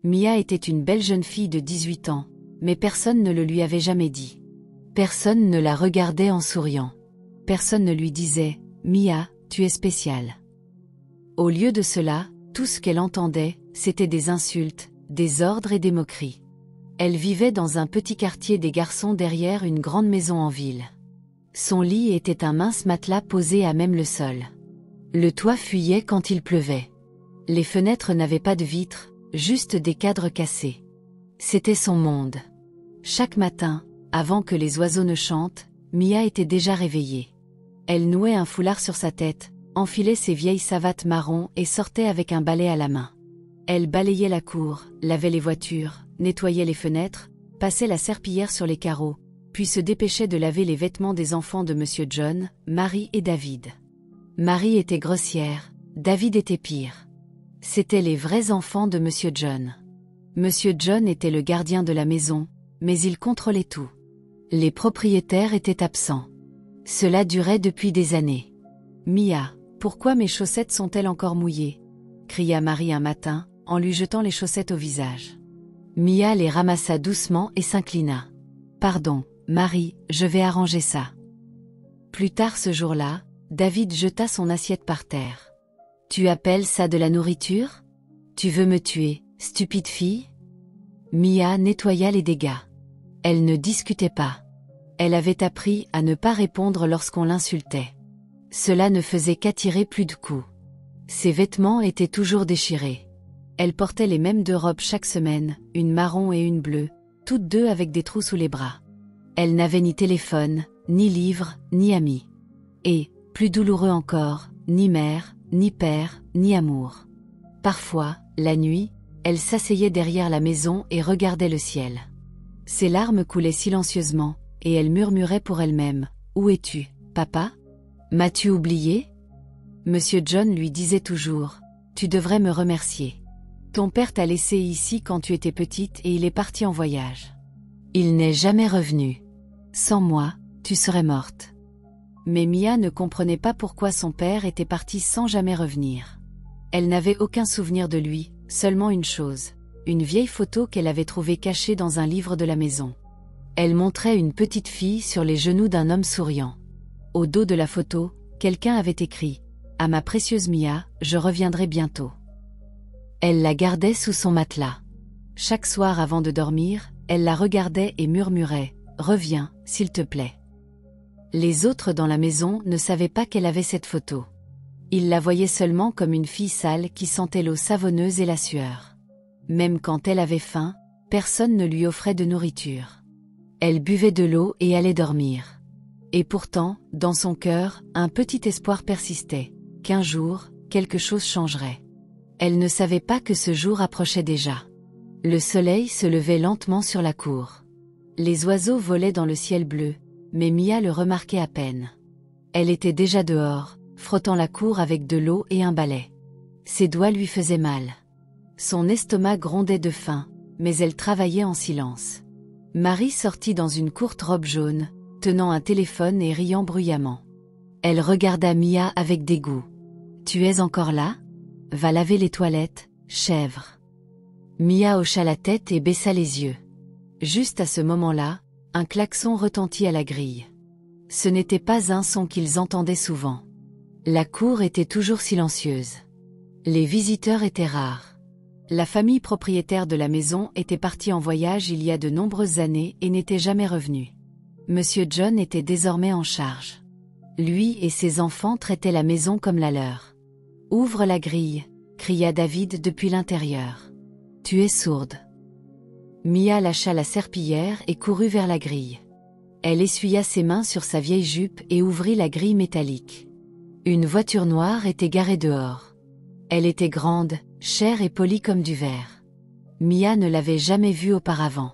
Mia était une belle jeune fille de 18 ans, mais personne ne le lui avait jamais dit. Personne ne la regardait en souriant. Personne ne lui disait « Mia, tu es spéciale ». Au lieu de cela, tout ce qu'elle entendait, c'était des insultes, des ordres et des moqueries. Elle vivait dans un petit quartier des garçons derrière une grande maison en ville. Son lit était un mince matelas posé à même le sol. Le toit fuyait quand il pleuvait. Les fenêtres n'avaient pas de vitres, juste des cadres cassés. C'était son monde. Chaque matin, avant que les oiseaux ne chantent, Mia était déjà réveillée. Elle nouait un foulard sur sa tête, enfilait ses vieilles savates marron et sortait avec un balai à la main. Elle balayait la cour, lavait les voitures, nettoyait les fenêtres, passait la serpillière sur les carreaux, puis se dépêchait de laver les vêtements des enfants de Monsieur John, Marie et David. Marie était grossière, David était pire. C'étaient les vrais enfants de Monsieur John. Monsieur John était le gardien de la maison, mais il contrôlait tout. Les propriétaires étaient absents. Cela durait depuis des années. « Mia, pourquoi mes chaussettes sont-elles encore mouillées ?» cria Marie un matin, en lui jetant les chaussettes au visage. Mia les ramassa doucement et s'inclina. « Pardon, Marie, je vais arranger ça. » Plus tard ce jour-là, David jeta son assiette par terre. « Tu appelles ça de la nourriture? Tu veux me tuer, stupide fille ?» Mia nettoya les dégâts. Elle ne discutait pas. Elle avait appris à ne pas répondre lorsqu'on l'insultait. Cela ne faisait qu'attirer plus de coups. Ses vêtements étaient toujours déchirés. Elle portait les mêmes deux robes chaque semaine, une marron et une bleue, toutes deux avec des trous sous les bras. Elle n'avait ni téléphone, ni livre, ni amis. Et, plus douloureux encore, ni mère, ni père, ni amour. Parfois, la nuit, elle s'asseyait derrière la maison et regardait le ciel. Ses larmes coulaient silencieusement, et elle murmurait pour elle-même « Où es-tu, papa? M'as-tu oublié ?» Monsieur John lui disait toujours « Tu devrais me remercier. Ton père t'a laissé ici quand tu étais petite et il est parti en voyage. Il n'est jamais revenu. Sans moi, tu serais morte. » Mais Mia ne comprenait pas pourquoi son père était parti sans jamais revenir. Elle n'avait aucun souvenir de lui, seulement une chose, une vieille photo qu'elle avait trouvée cachée dans un livre de la maison. Elle montrait une petite fille sur les genoux d'un homme souriant. Au dos de la photo, quelqu'un avait écrit « À ma précieuse Mia, je reviendrai bientôt. » Elle la gardait sous son matelas. Chaque soir avant de dormir, elle la regardait et murmurait « Reviens, s'il te plaît. » Les autres dans la maison ne savaient pas qu'elle avait cette photo. Ils la voyaient seulement comme une fille sale qui sentait l'eau savonneuse et la sueur. Même quand elle avait faim, personne ne lui offrait de nourriture. Elle buvait de l'eau et allait dormir. Et pourtant, dans son cœur, un petit espoir persistait, qu'un jour, quelque chose changerait. Elle ne savait pas que ce jour approchait déjà. Le soleil se levait lentement sur la cour. Les oiseaux volaient dans le ciel bleu, mais Mia le remarquait à peine. Elle était déjà dehors, frottant la cour avec de l'eau et un balai. Ses doigts lui faisaient mal. Son estomac grondait de faim, mais elle travaillait en silence. Marie sortit dans une courte robe jaune, tenant un téléphone et riant bruyamment. Elle regarda Mia avec dégoût. « Tu es encore là? Va laver les toilettes, chèvre. » Mia hocha la tête et baissa les yeux. Juste à ce moment-là, un klaxon retentit à la grille. Ce n'était pas un son qu'ils entendaient souvent. La cour était toujours silencieuse. Les visiteurs étaient rares. La famille propriétaire de la maison était partie en voyage il y a de nombreuses années et n'était jamais revenue. Monsieur John était désormais en charge. Lui et ses enfants traitaient la maison comme la leur. « Ouvre la grille !» cria David depuis l'intérieur. « Tu es sourde. » Mia lâcha la serpillière et courut vers la grille. Elle essuya ses mains sur sa vieille jupe et ouvrit la grille métallique. Une voiture noire était garée dehors. Elle était grande, chère et polie comme du verre. Mia ne l'avait jamais vue auparavant.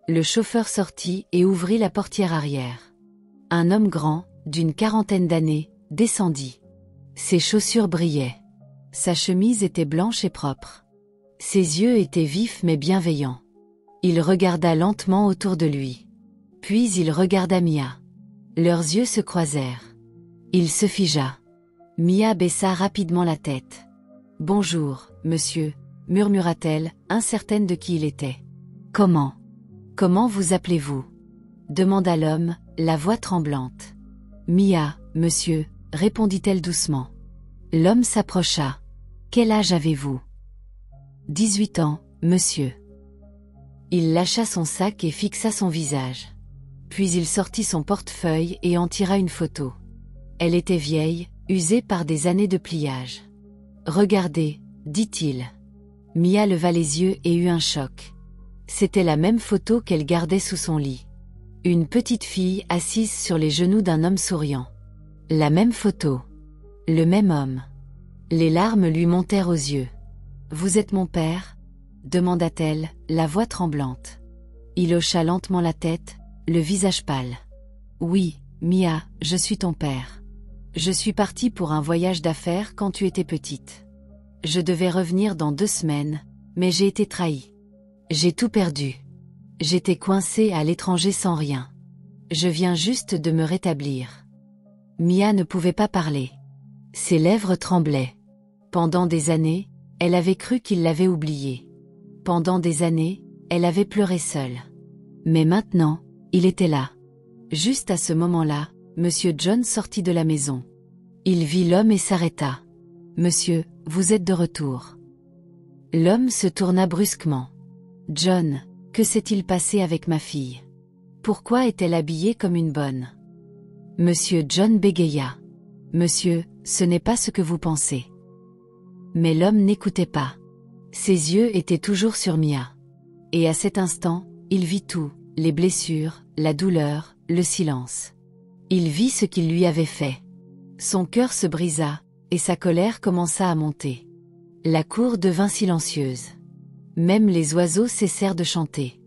Le chauffeur sortit et ouvrit la portière arrière. Un homme grand, d'une quarantaine d'années, descendit. Ses chaussures brillaient. Sa chemise était blanche et propre. Ses yeux étaient vifs mais bienveillants. Il regarda lentement autour de lui. Puis il regarda Mia. Leurs yeux se croisèrent. Il se figea. Mia baissa rapidement la tête. « Bonjour, monsieur. murmura-t-elle, incertaine de qui il était. Comment vous appelez-vous demanda l'homme, la voix tremblante. Mia, monsieur, répondit-elle doucement. L'homme s'approcha. Quel âge avez-vous 18 ans, monsieur. Il lâcha son sac et fixa son visage. Puis il sortit son portefeuille et en tira une photo. Elle était vieille, usée par des années de pliage. Regardez, dit-il. Mia leva les yeux et eut un choc. C'était la même photo qu'elle gardait sous son lit. Une petite fille assise sur les genoux d'un homme souriant. La même photo. Le même homme. Les larmes lui montèrent aux yeux. « Vous êtes mon père ?» demanda-t-elle, la voix tremblante. Il hocha lentement la tête, le visage pâle. « Oui, Mia, je suis ton père. Je suis partie pour un voyage d'affaires quand tu étais petite. Je devais revenir dans 2 semaines, mais j'ai été trahie. J'ai tout perdu. J'étais coincée à l'étranger sans rien. Je viens juste de me rétablir. » Mia ne pouvait pas parler. Ses lèvres tremblaient. Pendant des années, elle avait cru qu'il l'avait oubliée. Pendant des années, elle avait pleuré seule. Mais maintenant, il était là. Juste à ce moment-là, Monsieur John sortit de la maison. Il vit l'homme et s'arrêta. « Monsieur, vous êtes de retour. » L'homme se tourna brusquement. « John, que s'est-il passé avec ma fille? Pourquoi est-elle habillée comme une bonne ?» Monsieur John bégaya. « Monsieur, ce n'est pas ce que vous pensez. » Mais l'homme n'écoutait pas. Ses yeux étaient toujours sur Mia. Et à cet instant, il vit tout, les blessures, la douleur, le silence. Il vit ce qu'il lui avait fait. Son cœur se brisa, et sa colère commença à monter. La cour devint silencieuse. Même les oiseaux cessèrent de chanter.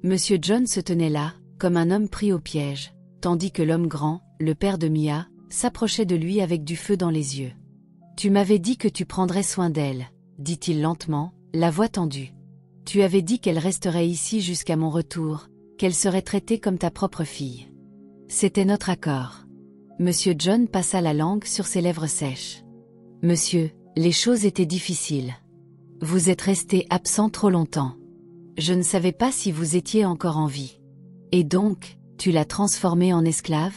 Monsieur John se tenait là, comme un homme pris au piège, tandis que l'homme grand, le père de Mia, s'approchait de lui avec du feu dans les yeux. « Tu m'avais dit que tu prendrais soin d'elle, » dit-il lentement, la voix tendue. « Tu avais dit qu'elle resterait ici jusqu'à mon retour, qu'elle serait traitée comme ta propre fille. C'était notre accord. » Monsieur John passa la langue sur ses lèvres sèches. « Monsieur, les choses étaient difficiles. Vous êtes resté absent trop longtemps. Je ne savais pas si vous étiez encore en vie. Et donc, tu l'as transformée en esclave ?»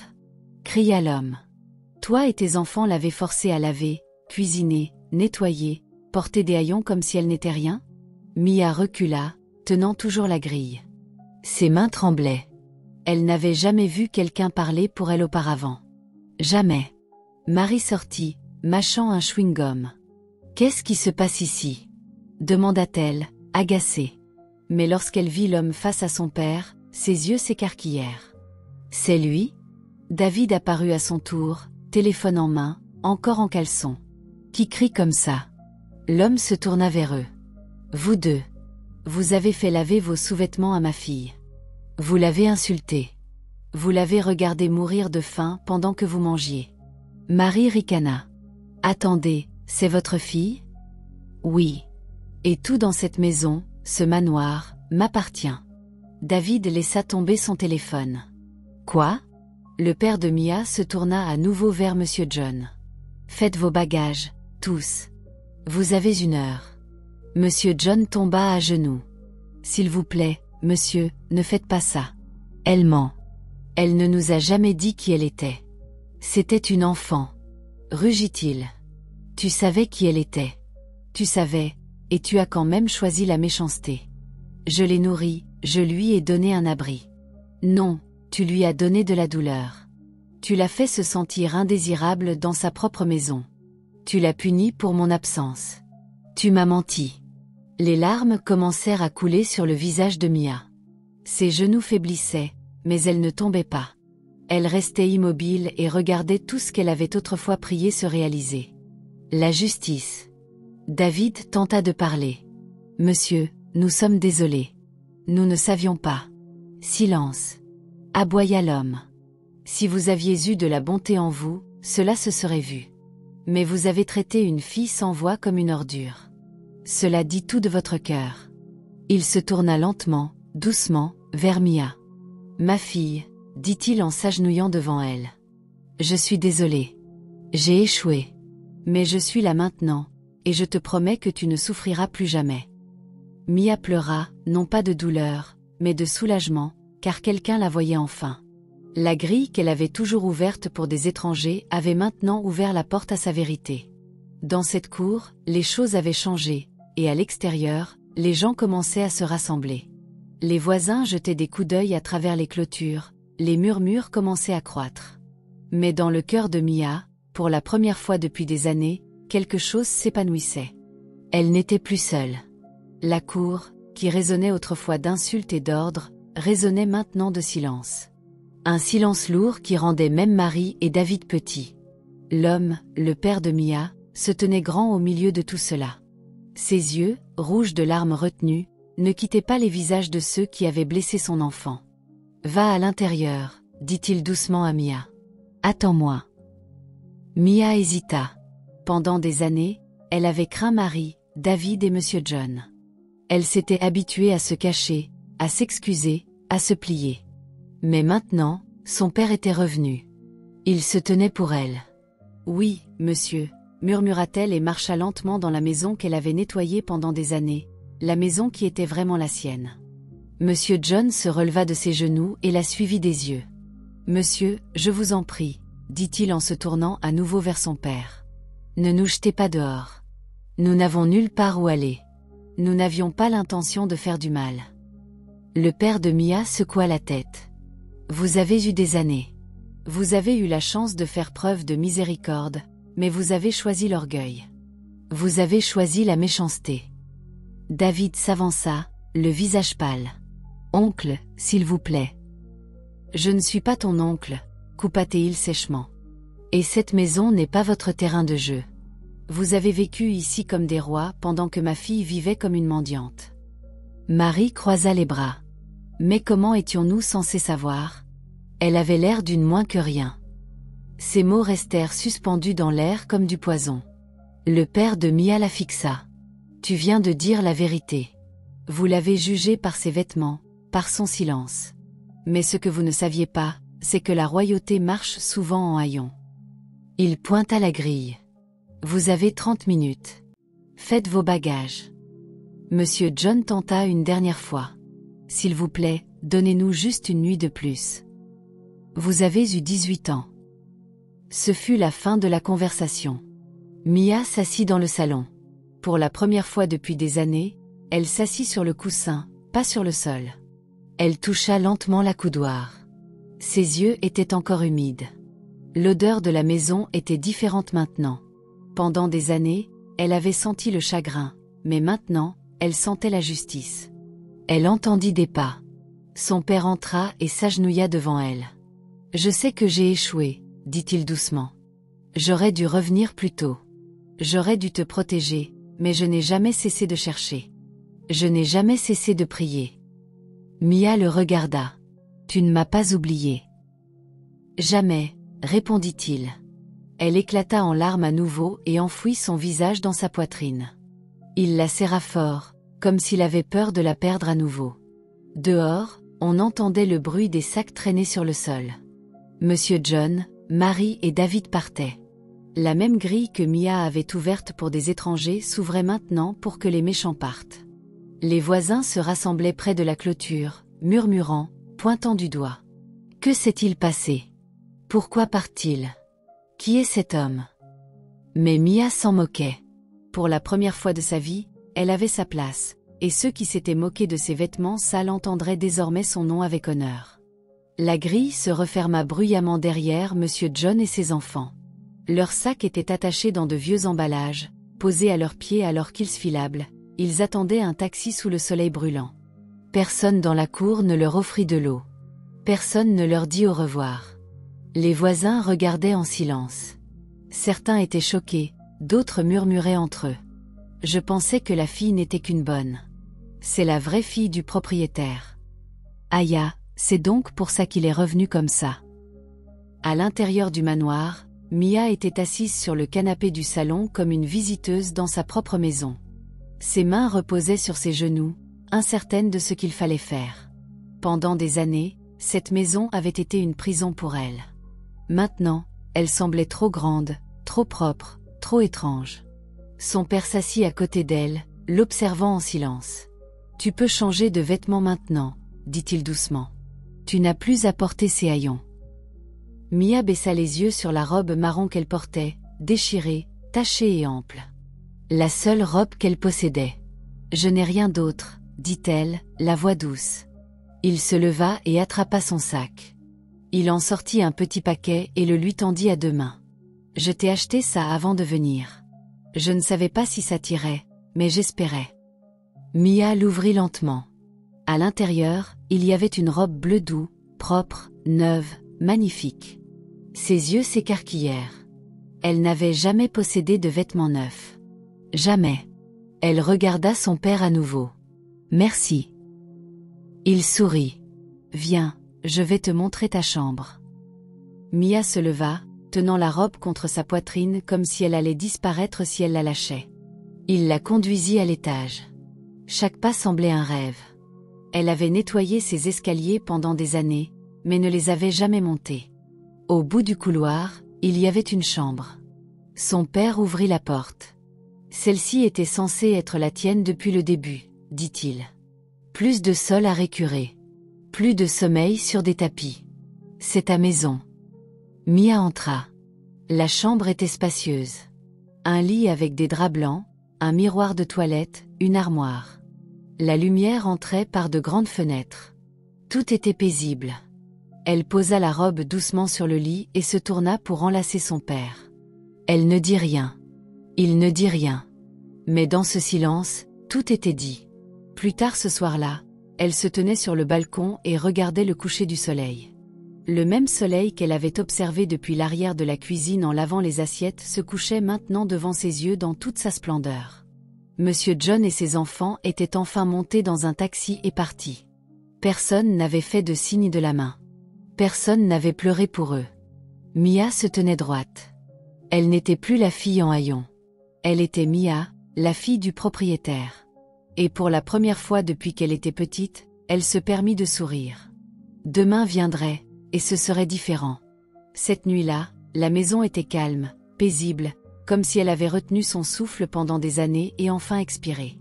cria l'homme. « Toi et tes enfants l'avez forcée à laver, cuisiner, nettoyer, porter des haillons comme si elle n'était rien ?» Mia recula, tenant toujours la grille. Ses mains tremblaient. Elle n'avait jamais vu quelqu'un parler pour elle auparavant. Jamais. Marie sortit, mâchant un chewing-gum. « Qu'est-ce qui se passe ici ?» demanda-t-elle, agacée. Mais lorsqu'elle vit l'homme face à son père, ses yeux s'écarquillèrent. « C'est lui ?» David apparut à son tour, téléphone en main, encore en caleçon. « Qui crie comme ça ?» L'homme se tourna vers eux. « Vous deux. Vous avez fait laver vos sous-vêtements à ma fille. Vous l'avez insultée. Vous l'avez regardée mourir de faim pendant que vous mangiez. » Marie ricana. « Attendez, c'est votre fille ? » « Oui. Et tout dans cette maison, ce manoir, m'appartient. » David laissa tomber son téléphone. « Quoi ?» Le père de Mia se tourna à nouveau vers Monsieur John. « Faites vos bagages, tous. Vous avez 1 heure. » Monsieur John tomba à genoux. « S'il vous plaît, monsieur, ne faites pas ça. Elle ment. Elle ne nous a jamais dit qui elle était. C'était une enfant. » Rugit-il. « Tu savais qui elle était. Tu savais, et tu as quand même choisi la méchanceté. Je l'ai nourrie, je lui ai donné un abri. Non, tu lui as donné de la douleur. Tu l'as fait se sentir indésirable dans sa propre maison. Tu l'as punie pour mon absence. Tu m'as menti. » Les larmes commencèrent à couler sur le visage de Mia. Ses genoux faiblissaient, mais elle ne tombait pas. Elle restait immobile et regardait tout ce qu'elle avait autrefois prié se réaliser. La justice. David tenta de parler. « Monsieur, nous sommes désolés. Nous ne savions pas. » Silence. Aboya l'homme. « Si vous aviez eu de la bonté en vous, cela se serait vu. Mais vous avez traité une fille sans voix comme une ordure. Cela dit tout de votre cœur. » Il se tourna lentement, doucement, vers Mia. « Ma fille, » dit-il en s'agenouillant devant elle. « Je suis désolé. J'ai échoué. Mais je suis là maintenant, et je te promets que tu ne souffriras plus jamais. Mia pleura, non pas de douleur, mais de soulagement, car quelqu'un la voyait enfin. La grille qu'elle avait toujours ouverte pour des étrangers avait maintenant ouvert la porte à sa vérité. Dans cette cour, les choses avaient changé, et à l'extérieur, les gens commençaient à se rassembler. Les voisins jetaient des coups d'œil à travers les clôtures, les murmures commençaient à croître. Mais dans le cœur de Mia, pour la première fois depuis des années, quelque chose s'épanouissait. Elle n'était plus seule. La cour, qui résonnait autrefois d'insultes et d'ordres, résonnait maintenant de silence. Un silence lourd qui rendait même Marie et David petits. L'homme, le père de Mia, se tenait grand au milieu de tout cela. Ses yeux, rouges de larmes retenues, ne quittaient pas les visages de ceux qui avaient blessé son enfant. « Va à l'intérieur, dit-il doucement à Mia. Attends-moi. » Mia hésita. Pendant des années, elle avait craint Marie, David et Monsieur John. Elle s'était habituée à se cacher, à s'excuser, à se plier. Mais maintenant, son père était revenu. Il se tenait pour elle. « Oui, monsieur », murmura-t-elle et marcha lentement dans la maison qu'elle avait nettoyée pendant des années, la maison qui était vraiment la sienne. Monsieur John se releva de ses genoux et la suivit des yeux. « Monsieur, je vous en prie, » dit-il en se tournant à nouveau vers son père. « Ne nous jetez pas dehors. Nous n'avons nulle part où aller. Nous n'avions pas l'intention de faire du mal. » Le père de Mia secoua la tête. « Vous avez eu des années. Vous avez eu la chance de faire preuve de miséricorde, mais vous avez choisi l'orgueil. Vous avez choisi la méchanceté. » David s'avança, le visage pâle. « Oncle, s'il vous plaît. »« Je ne suis pas ton oncle, » coupa Théil sèchement. « Et cette maison n'est pas votre terrain de jeu. Vous avez vécu ici comme des rois pendant que ma fille vivait comme une mendiante. » Marie croisa les bras. Mais comment étions-nous censés savoir? Elle avait l'air d'une moins que rien. Ces mots restèrent suspendus dans l'air comme du poison. Le père de Mia la fixa. « Tu viens de dire la vérité. Vous l'avez jugé par ses vêtements, par son silence. Mais ce que vous ne saviez pas, c'est que la royauté marche souvent en haillons. » Il pointa la grille. « Vous avez 30 minutes. Faites vos bagages. » Monsieur John tenta une dernière fois. « S'il vous plaît, donnez-nous juste une nuit de plus. Vous avez eu 18 ans. » Ce fut la fin de la conversation. Mia s'assit dans le salon. Pour la première fois depuis des années, elle s'assit sur le coussin, pas sur le sol. Elle toucha lentement l'accoudoir. Ses yeux étaient encore humides. L'odeur de la maison était différente maintenant. Pendant des années, elle avait senti le chagrin, mais maintenant, elle sentait la justice. Elle entendit des pas. Son père entra et s'agenouilla devant elle. « Je sais que j'ai échoué, » dit-il doucement. « J'aurais dû revenir plus tôt. J'aurais dû te protéger, mais je n'ai jamais cessé de chercher. Je n'ai jamais cessé de prier. » Mia le regarda. « Tu ne m'as pas oublié. »« Jamais, » répondit-il. Elle éclata en larmes à nouveau et enfouit son visage dans sa poitrine. Il la serra fort, comme s'il avait peur de la perdre à nouveau. Dehors, on entendait le bruit des sacs traînés sur le sol. Monsieur John, Marie et David partaient. La même grille que Mia avait ouverte pour des étrangers s'ouvrait maintenant pour que les méchants partent. Les voisins se rassemblaient près de la clôture, murmurant, pointant du doigt. Que s'est-il passé? Pourquoi part-il? Qui est cet homme? Mais Mia s'en moquait. Pour la première fois de sa vie, elle avait sa place, et ceux qui s'étaient moqués de ses vêtements sales entendraient désormais son nom avec honneur. La grille se referma bruyamment derrière Monsieur John et ses enfants. Leurs sacs étaient attachés dans de vieux emballages, posés à leurs pieds alors qu'ils se filables. Ils attendaient un taxi sous le soleil brûlant. Personne dans la cour ne leur offrit de l'eau. Personne ne leur dit au revoir. Les voisins regardaient en silence. Certains étaient choqués, d'autres murmuraient entre eux. « Je pensais que la fille n'était qu'une bonne. C'est la vraie fille du propriétaire. Aya, c'est donc pour ça qu'il est revenu comme ça. » À l'intérieur du manoir, Mia était assise sur le canapé du salon comme une visiteuse dans sa propre maison. Ses mains reposaient sur ses genoux, incertaine de ce qu'il fallait faire. Pendant des années, cette maison avait été une prison pour elle. Maintenant, elle semblait trop grande, trop propre, trop étrange. Son père s'assit à côté d'elle, l'observant en silence. Tu peux changer de vêtements maintenant, dit-il doucement. Tu n'as plus à porter ces haillons. Mia baissa les yeux sur la robe marron qu'elle portait, déchirée, tachée et ample. La seule robe qu'elle possédait. Je n'ai rien d'autre, dit-elle, la voix douce. Il se leva et attrapa son sac. Il en sortit un petit paquet et le lui tendit à deux mains. Je t'ai acheté ça avant de venir. Je ne savais pas si ça t'irait, mais j'espérais. Mia l'ouvrit lentement. À l'intérieur, il y avait une robe bleu doux, propre, neuve, magnifique. Ses yeux s'écarquillèrent. Elle n'avait jamais possédé de vêtements neufs. Jamais. Elle regarda son père à nouveau. Merci. Il sourit. Viens, je vais te montrer ta chambre. Mia se leva, tenant la robe contre sa poitrine comme si elle allait disparaître si elle la lâchait. Il la conduisit à l'étage. Chaque pas semblait un rêve. Elle avait nettoyé ses escaliers pendant des années, mais ne les avait jamais montés. Au bout du couloir, il y avait une chambre. Son père ouvrit la porte. Celle-ci était censée être la tienne depuis le début, dit-il. Plus de sol à récurer. Plus de sommeil sur des tapis. C'est ta maison. Mia entra. La chambre était spacieuse. Un lit avec des draps blancs, un miroir de toilette, une armoire. La lumière entrait par de grandes fenêtres. Tout était paisible. Elle posa la robe doucement sur le lit et se tourna pour enlacer son père. Elle ne dit rien. Il ne dit rien. Mais dans ce silence, tout était dit. Plus tard ce soir-là, elle se tenait sur le balcon et regardait le coucher du soleil. Le même soleil qu'elle avait observé depuis l'arrière de la cuisine en lavant les assiettes se couchait maintenant devant ses yeux dans toute sa splendeur. Monsieur John et ses enfants étaient enfin montés dans un taxi et partis. Personne n'avait fait de signe de la main. Personne n'avait pleuré pour eux. Mia se tenait droite. Elle n'était plus la fille en haillons. Elle était Mia, la fille du propriétaire. Et pour la première fois depuis qu'elle était petite, elle se permit de sourire. Demain viendrait, et ce serait différent. Cette nuit-là, la maison était calme, paisible, comme si elle avait retenu son souffle pendant des années et enfin expiré.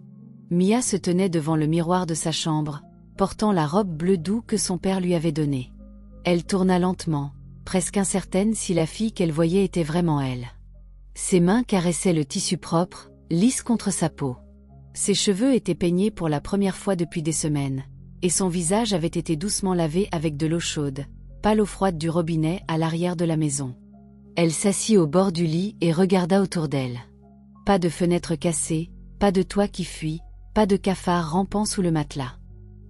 Mia se tenait devant le miroir de sa chambre, portant la robe bleu doux que son père lui avait donnée. Elle tourna lentement, presque incertaine si la fille qu'elle voyait était vraiment elle. Ses mains caressaient le tissu propre, lisse contre sa peau. Ses cheveux étaient peignés pour la première fois depuis des semaines, et son visage avait été doucement lavé avec de l'eau chaude, pas l'eau froide du robinet à l'arrière de la maison. Elle s'assit au bord du lit et regarda autour d'elle. Pas de fenêtre cassée, pas de toit qui fuit, pas de cafard rampant sous le matelas.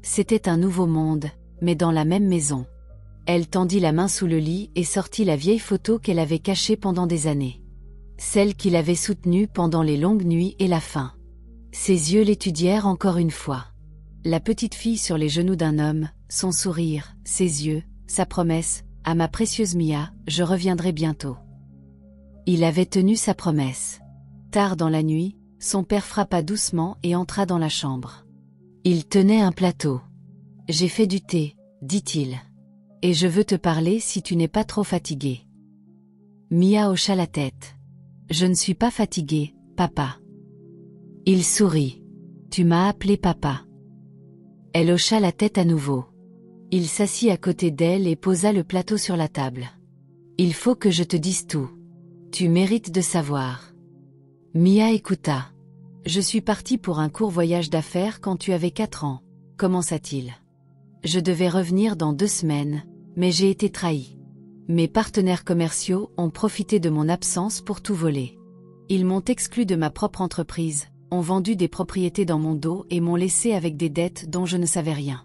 C'était un nouveau monde, mais dans la même maison. Elle tendit la main sous le lit et sortit la vieille photo qu'elle avait cachée pendant des années. Celle qui l'avait soutenue pendant les longues nuits et la faim. Ses yeux l'étudièrent encore une fois. La petite fille sur les genoux d'un homme, son sourire, ses yeux, sa promesse, à ma précieuse Mia, je reviendrai bientôt. Il avait tenu sa promesse. Tard dans la nuit, son père frappa doucement et entra dans la chambre. Il tenait un plateau. J'ai fait du thé, dit-il. Et je veux te parler si tu n'es pas trop fatiguée. Mia hocha la tête. Je ne suis pas fatiguée, papa. Il sourit. Tu m'as appelé papa. Elle hocha la tête à nouveau. Il s'assit à côté d'elle et posa le plateau sur la table. Il faut que je te dise tout. Tu mérites de savoir. Mia écouta. Je suis partie pour un court voyage d'affaires quand tu avais 4 ans, commença-t-il. Je devais revenir dans 2 semaines, mais j'ai été trahie. Mes partenaires commerciaux ont profité de mon absence pour tout voler. Ils m'ont exclu de ma propre entreprise, ont vendu des propriétés dans mon dos et m'ont laissé avec des dettes dont je ne savais rien.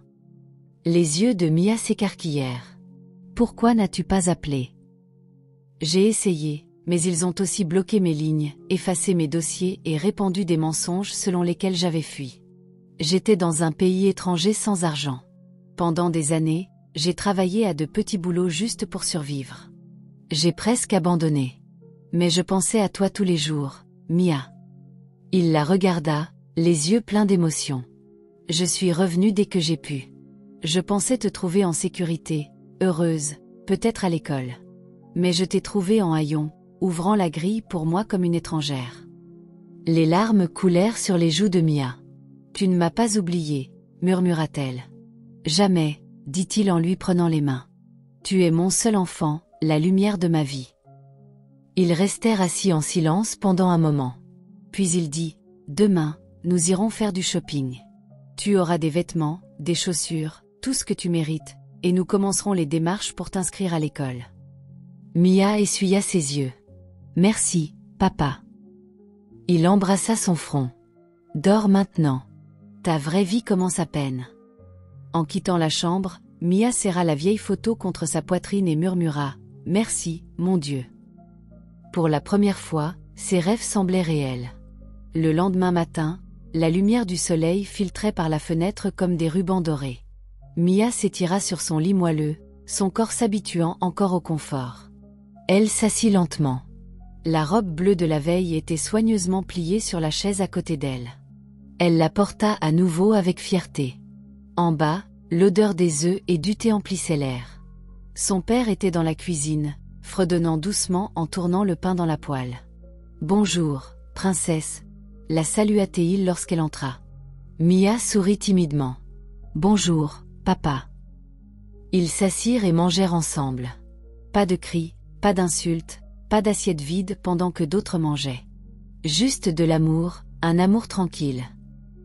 Les yeux de Mia s'écarquillèrent. Pourquoi n'as-tu pas appelé? J'ai essayé, mais ils ont aussi bloqué mes lignes, effacé mes dossiers et répandu des mensonges selon lesquels j'avais fui. J'étais dans un pays étranger sans argent. Pendant des années, j'ai travaillé à de petits boulots juste pour survivre. J'ai presque abandonné. Mais je pensais à toi tous les jours, Mia. Il la regarda, les yeux pleins d'émotion. Je suis revenue dès que j'ai pu. Je pensais te trouver en sécurité, heureuse, peut-être à l'école. Mais je t'ai trouvée en haillons, ouvrant la grille pour moi comme une étrangère. Les larmes coulèrent sur les joues de Mia. Tu ne m'as pas oubliée, murmura-t-elle. Jamais, dit-il en lui prenant les mains. Tu es mon seul enfant, la lumière de ma vie. Ils restèrent assis en silence pendant un moment. Puis il dit, demain, nous irons faire du shopping. Tu auras des vêtements, des chaussures, tout ce que tu mérites, et nous commencerons les démarches pour t'inscrire à l'école. Mia essuya ses yeux. Merci, papa. Il embrassa son front. Dors maintenant. Ta vraie vie commence à peine. En quittant la chambre, Mia serra la vieille photo contre sa poitrine et murmura « Merci, mon Dieu ». Pour la première fois, ses rêves semblaient réels. Le lendemain matin, la lumière du soleil filtrait par la fenêtre comme des rubans dorés. Mia s'étira sur son lit moelleux, son corps s'habituant encore au confort. Elle s'assit lentement. La robe bleue de la veille était soigneusement pliée sur la chaise à côté d'elle. Elle la porta à nouveau avec fierté. En bas, l'odeur des œufs et du thé emplissait l'air. Son père était dans la cuisine, fredonnant doucement en tournant le pain dans la poêle. « Bonjour, princesse », la salua-t-il lorsqu'elle entra. Mia sourit timidement. « Bonjour, papa ». Ils s'assirent et mangèrent ensemble. Pas de cris, pas d'insultes, pas d'assiette vide pendant que d'autres mangeaient. Juste de l'amour, un amour tranquille.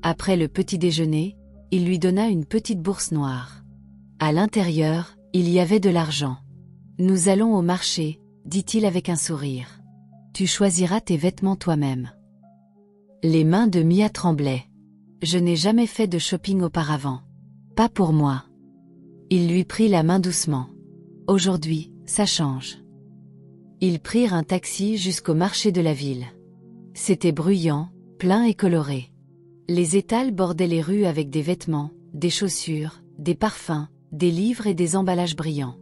Après le petit déjeuner, il lui donna une petite bourse noire. À l'intérieur, il y avait de l'argent. « Nous allons au marché, dit-il avec un sourire. Tu choisiras tes vêtements toi-même. » Les mains de Mia tremblaient. « Je n'ai jamais fait de shopping auparavant. Pas pour moi. » Il lui prit la main doucement. « Aujourd'hui, ça change. » Ils prirent un taxi jusqu'au marché de la ville. C'était bruyant, plein et coloré. Les étals bordaient les rues avec des vêtements, des chaussures, des parfums, des livres et des emballages brillants.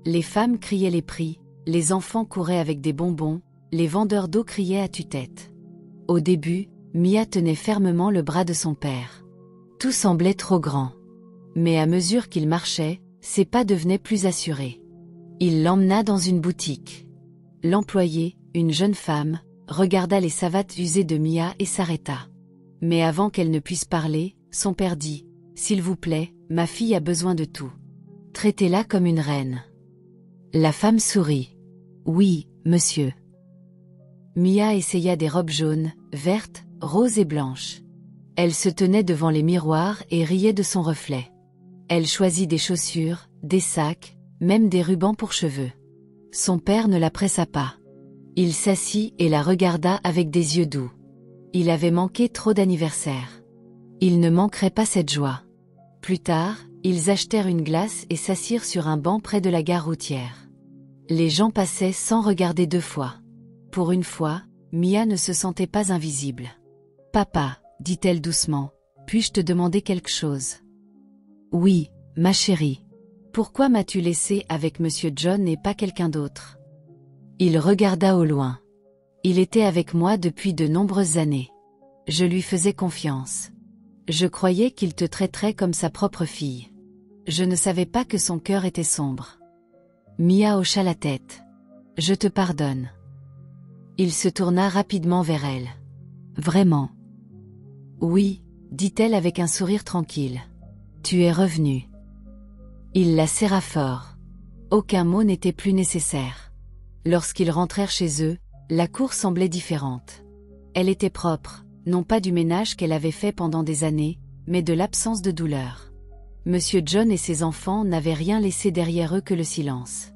Les femmes criaient les prix, les enfants couraient avec des bonbons, les vendeurs d'eau criaient à tue-tête. Au début, Mia tenait fermement le bras de son père. Tout semblait trop grand. Mais à mesure qu'il marchait, ses pas devenaient plus assurés. Il l'emmena dans une boutique. L'employée, une jeune femme, regarda les savates usées de Mia et s'arrêta. Mais avant qu'elle ne puisse parler, son père dit « S'il vous plaît, ma fille a besoin de tout. Traitez-la comme une reine. » La femme sourit. « Oui, monsieur. » Mia essaya des robes jaunes, vertes, roses et blanches. Elle se tenait devant les miroirs et riait de son reflet. Elle choisit des chaussures, des sacs, même des rubans pour cheveux. Son père ne la pressa pas. Il s'assit et la regarda avec des yeux doux. Il avait manqué trop d'anniversaires. Il ne manquerait pas cette joie. Plus tard, ils achetèrent une glace et s'assirent sur un banc près de la gare routière. Les gens passaient sans regarder deux fois. Pour une fois, Mia ne se sentait pas invisible. « Papa, dit-elle doucement, puis-je te demander quelque chose ? » « Oui, ma chérie. Pourquoi m'as-tu laissé avec Monsieur John et pas quelqu'un d'autre ? » Il regarda au loin. Il était avec moi depuis de nombreuses années. Je lui faisais confiance. Je croyais qu'il te traiterait comme sa propre fille. Je ne savais pas que son cœur était sombre. Mia hocha la tête. « Je te pardonne. » Il se tourna rapidement vers elle. « Vraiment ? » « Oui, dit-elle avec un sourire tranquille. Tu es revenue. » Il la serra fort. Aucun mot n'était plus nécessaire. Lorsqu'ils rentrèrent chez eux, la cour semblait différente. Elle était propre, non pas du ménage qu'elle avait fait pendant des années, mais de l'absence de douleur. Monsieur John et ses enfants n'avaient rien laissé derrière eux que le silence.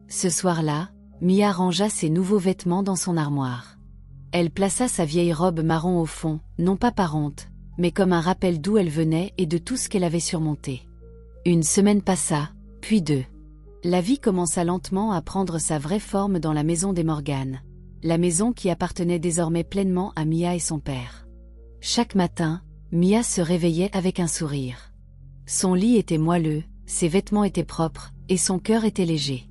Ce soir-là, Mia rangea ses nouveaux vêtements dans son armoire. Elle plaça sa vieille robe marron au fond, non pas par honte, mais comme un rappel d'où elle venait et de tout ce qu'elle avait surmonté. Une semaine passa, puis deux. La vie commença lentement à prendre sa vraie forme dans la maison des Morgan, la maison qui appartenait désormais pleinement à Mia et son père. Chaque matin, Mia se réveillait avec un sourire. Son lit était moelleux, ses vêtements étaient propres, et son cœur était léger.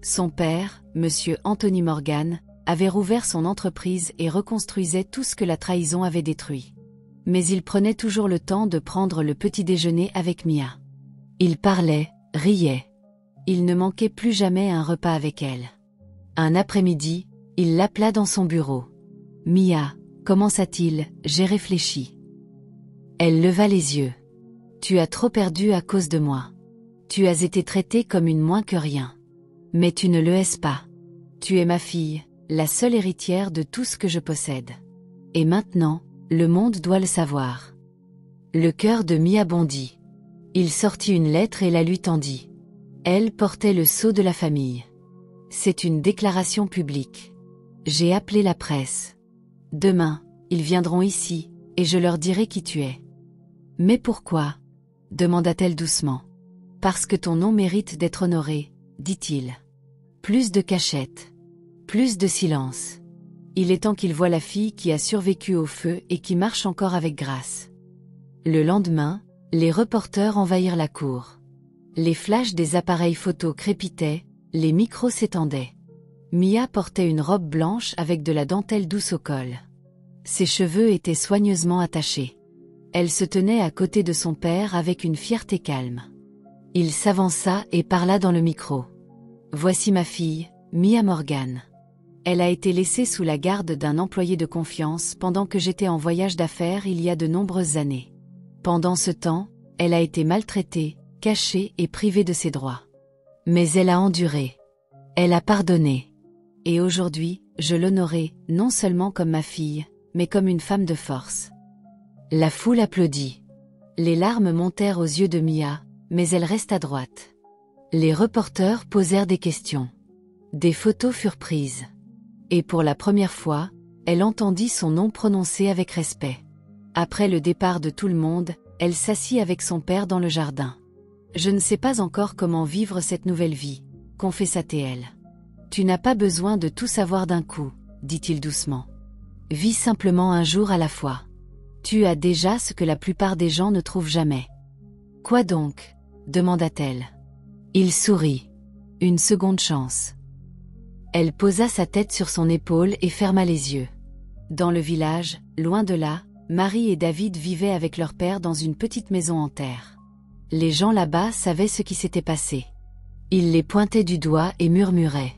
Son père, Monsieur Anthony Morgan, avait rouvert son entreprise et reconstruisait tout ce que la trahison avait détruit. Mais il prenait toujours le temps de prendre le petit déjeuner avec Mia. Il parlait, riait. Il ne manquait plus jamais un repas avec elle. Un après-midi, il l'appela dans son bureau. « Mia, commença-t-il, j'ai réfléchi. » Elle leva les yeux. « Tu as trop perdu à cause de moi. Tu as été traitée comme une moins que rien. Mais tu ne le es pas. Tu es ma fille, la seule héritière de tout ce que je possède. Et maintenant, le monde doit le savoir. Le cœur de Mia bondit. Il sortit une lettre et la lui tendit. Elle portait le sceau de la famille. C'est une déclaration publique. J'ai appelé la presse. Demain, ils viendront ici, et je leur dirai qui tu es. Mais pourquoi ? Demanda-t-elle doucement. Parce que ton nom mérite d'être honoré, dit-il. Plus de cachette. Plus de silence. Il est temps qu'ils voient la fille qui a survécu au feu et qui marche encore avec grâce. Le lendemain, les reporters envahirent la cour. Les flashs des appareils photo crépitaient, les micros s'étendaient. Mia portait une robe blanche avec de la dentelle douce au col. Ses cheveux étaient soigneusement attachés. Elle se tenait à côté de son père avec une fierté calme. Il s'avança et parla dans le micro. « Voici ma fille, Mia Morgan. Elle a été laissée sous la garde d'un employé de confiance pendant que j'étais en voyage d'affaires il y a de nombreuses années. Pendant ce temps, elle a été maltraitée, cachée et privée de ses droits. Mais elle a enduré. Elle a pardonné. Et aujourd'hui, je l'honorais, non seulement comme ma fille, mais comme une femme de force. » La foule applaudit. Les larmes montèrent aux yeux de Mia, mais elle resta droite. Les reporters posèrent des questions. Des photos furent prises. Et pour la première fois, elle entendit son nom prononcé avec respect. Après le départ de tout le monde, elle s'assit avec son père dans le jardin. « Je ne sais pas encore comment vivre cette nouvelle vie, » confessa-t-elle. « Tu n'as pas besoin de tout savoir d'un coup, » dit-il doucement. « Vis simplement un jour à la fois. Tu as déjà ce que la plupart des gens ne trouvent jamais. »« Quoi donc ?» demanda-t-elle. Il sourit. Une seconde chance. Elle posa sa tête sur son épaule et ferma les yeux. Dans le village, loin de là, Marie et David vivaient avec leur père dans une petite maison en terre. Les gens là-bas savaient ce qui s'était passé. Ils les pointaient du doigt et murmuraient.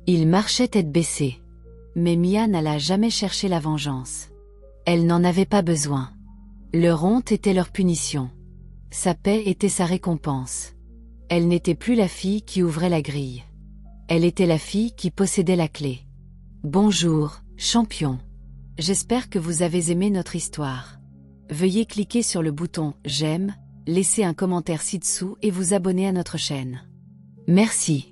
Ils marchaient tête baissée. Mais Mia n'alla jamais chercher la vengeance. Elle n'en avait pas besoin. Leur honte était leur punition. Sa paix était sa récompense. Elle n'était plus la fille qui ouvrait la grille. Elle était la fille qui possédait la clé. Bonjour, champion. J'espère que vous avez aimé notre histoire. Veuillez cliquer sur le bouton « J'aime », laisser un commentaire ci-dessous et vous abonner à notre chaîne. Merci.